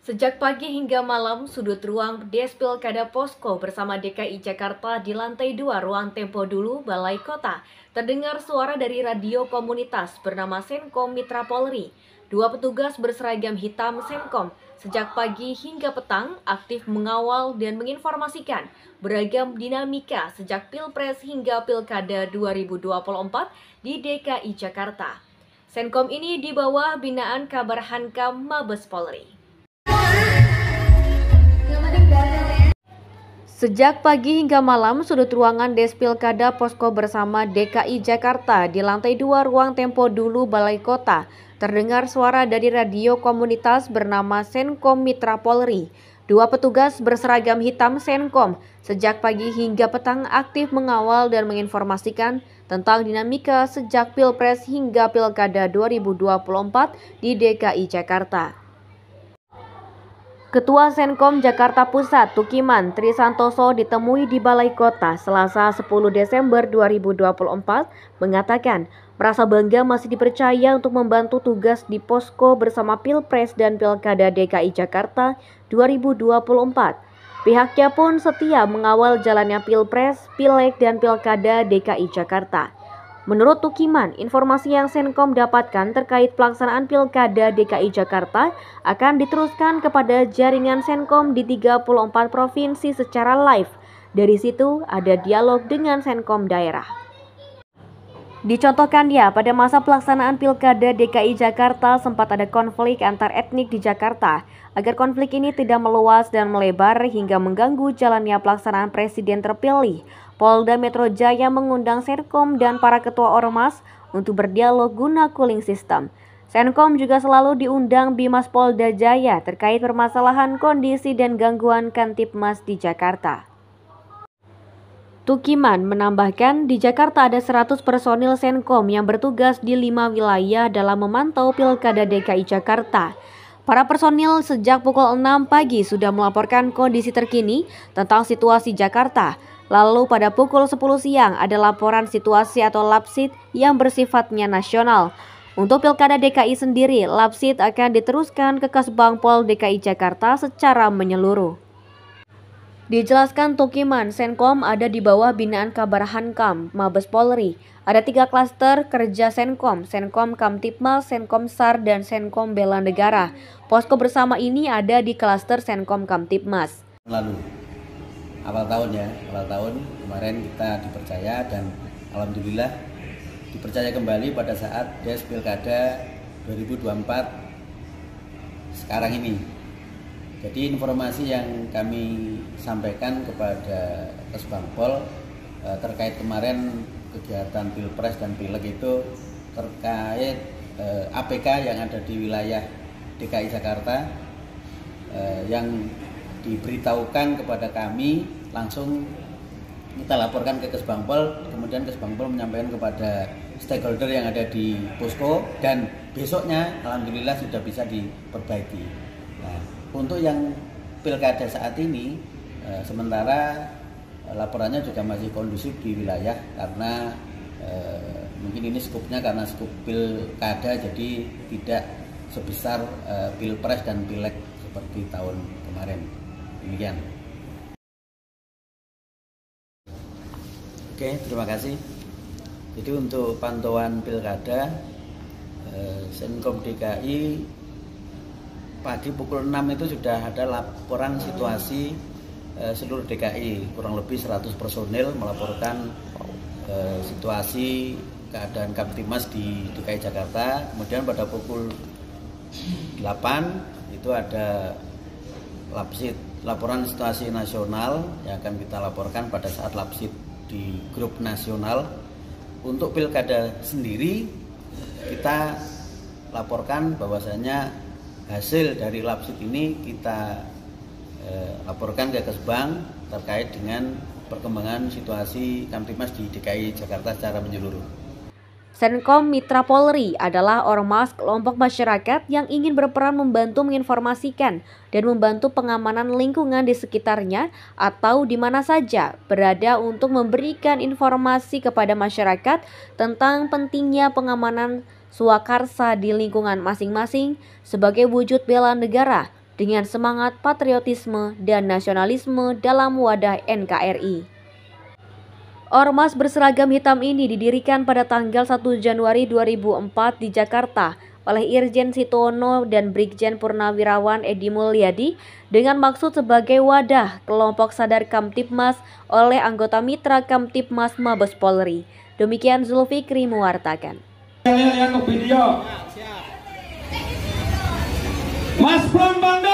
Sejak pagi hingga malam, sudut ruang Des Pilkada Posko bersama DKI Jakarta di lantai 2 ruang Tempo Dulu, Balai Kota, terdengar suara dari radio komunitas bernama Senkom Mitra Polri. Dua petugas berseragam hitam Senkom sejak pagi hingga petang aktif mengawal dan menginformasikan beragam dinamika sejak Pilpres hingga Pilkada 2024 di DKI Jakarta. Senkom ini di bawah binaan Kabar Hankam Mabes Polri. Sejak pagi hingga malam, sudut ruangan Des Pilkada Posko bersama DKI Jakarta di lantai 2 ruang Tempo Dulu Balai Kota terdengar suara dari radio komunitas bernama Senkom Mitra Polri. Dua petugas berseragam hitam Senkom sejak pagi hingga petang aktif mengawal dan menginformasikan tentang dinamika sejak Pilpres hingga Pilkada 2024 di DKI Jakarta. Ketua Senkom Jakarta Pusat Tukiman Trisantoso ditemui di Balai Kota Selasa 10 Desember 2024 mengatakan merasa bangga masih dipercaya untuk membantu tugas di Posko bersama Pilpres dan Pilkada DKI Jakarta 2024. Pihaknya pun setia mengawal jalannya Pilpres, Pileg dan Pilkada DKI Jakarta. Menurut Tukiman, informasi yang Senkom dapatkan terkait pelaksanaan Pilkada DKI Jakarta akan diteruskan kepada jaringan Senkom di 34 provinsi secara live. Dari situ ada dialog dengan Senkom daerah. Dicontohkan ya, pada masa pelaksanaan Pilkada DKI Jakarta sempat ada konflik antar etnik di Jakarta. Agar konflik ini tidak meluas dan melebar hingga mengganggu jalannya pelaksanaan presiden terpilih, Polda Metro Jaya mengundang Senkom dan para ketua ormas untuk berdialog guna cooling system. Senkom juga selalu diundang Bimas Polda Jaya terkait permasalahan kondisi dan gangguan Kamtipmas di Jakarta. Tukiman menambahkan di Jakarta ada 100 personil Senkom yang bertugas di 5 wilayah dalam memantau Pilkada DKI Jakarta. Para personil sejak pukul 6 pagi sudah melaporkan kondisi terkini tentang situasi Jakarta. Lalu pada pukul 10 siang ada laporan situasi atau Lapsit yang bersifatnya nasional. Untuk Pilkada DKI sendiri, Lapsit akan diteruskan ke Kasbangpol DKI Jakarta secara menyeluruh. Dijelaskan Tukiman, Senkom ada di bawah binaan Kabar Hankam Mabes Polri. Ada 3 klaster kerja Senkom, Senkom Kamtipmas, Senkom SAR, dan Senkom Bela Negara. Posko bersama ini ada di klaster Senkom Kamtipmas. Lalu, awal tahun kemarin kita dipercaya dan alhamdulillah dipercaya kembali pada saat Des Pilkada 2024 sekarang ini. Jadi informasi yang kami sampaikan kepada Kasbangpol terkait kemarin kegiatan Pilpres dan Pileg itu terkait APK yang ada di wilayah DKI Jakarta yang diberitahukan kepada kami, langsung kita laporkan ke Kasbangpol, kemudian Kasbangpol menyampaikan kepada stakeholder yang ada di Posko dan besoknya alhamdulillah sudah bisa diperbaiki. Nah, untuk yang Pilkada saat ini sementara laporannya juga masih kondusif di wilayah karena mungkin ini skupnya karena skup Pilkada jadi tidak sebesar Pilpres dan Pileg seperti tahun kemarin. Demikian. Oke, terima kasih. Jadi untuk pantauan Pilkada Senkom DKI pagi pukul 6 itu sudah ada laporan situasi seluruh DKI, kurang lebih 100 personil melaporkan situasi keadaan Kamtipmas di DKI Jakarta. Kemudian pada pukul 8 itu ada Lapsit, laporan situasi nasional yang akan kita laporkan pada saat Lapsit di grup nasional. Untuk Pilkada sendiri kita laporkan bahwasanya hasil dari Lapsit ini kita laporkan ke Kesbang terkait dengan perkembangan situasi Kamtipmas di DKI Jakarta secara menyeluruh. Senkom Mitra Polri adalah ormas kelompok masyarakat yang ingin berperan membantu menginformasikan dan membantu pengamanan lingkungan di sekitarnya atau di mana saja berada untuk memberikan informasi kepada masyarakat tentang pentingnya pengamanan swakarsa di lingkungan masing-masing sebagai wujud bela negara, dengan semangat patriotisme dan nasionalisme dalam wadah NKRI. Ormas berseragam hitam ini didirikan pada tanggal 1 Januari 2004 di Jakarta oleh Irjen Sitono dan Brigjen Purnawirawan Edi Mulyadi dengan maksud sebagai wadah kelompok sadar Kamtibmas oleh anggota mitra Kamtibmas Mabes Polri. Demikian Zulfikri mewartakan. Yang video. Mas Pram Bangga.